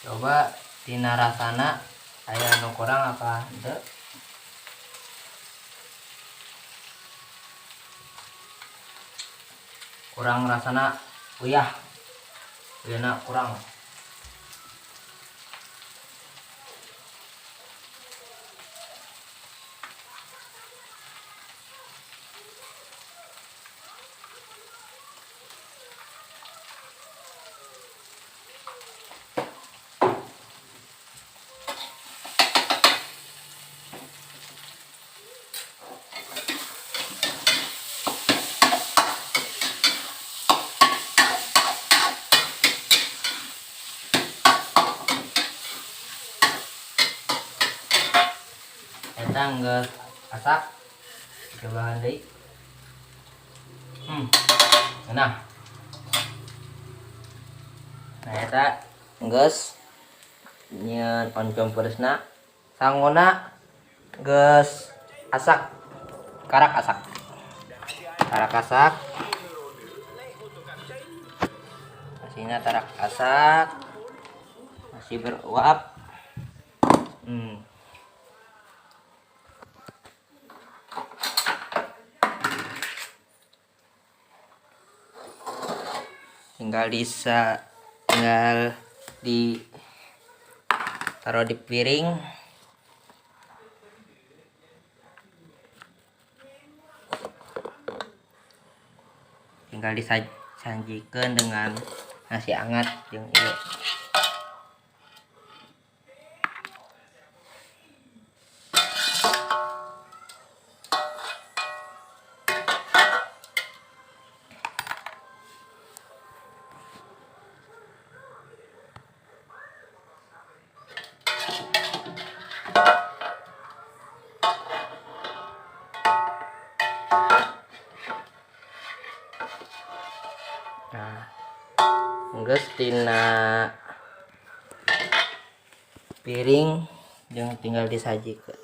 Coba tina rasana aya nu kurang apa henteu. Kurang rasana uyah. Uyahna kurang. Eta geus asak. Coba deui. Nah eta geus nyeun oncom peresna. Sangona geus asak. Karak asak. Nasinya tarak asak. Masih beruap. Tinggal di taruh di piring. Tinggal disajikan dengan nasi hangat jeung ieu. Nah, geus tina piring jeung tinggal disajikeun.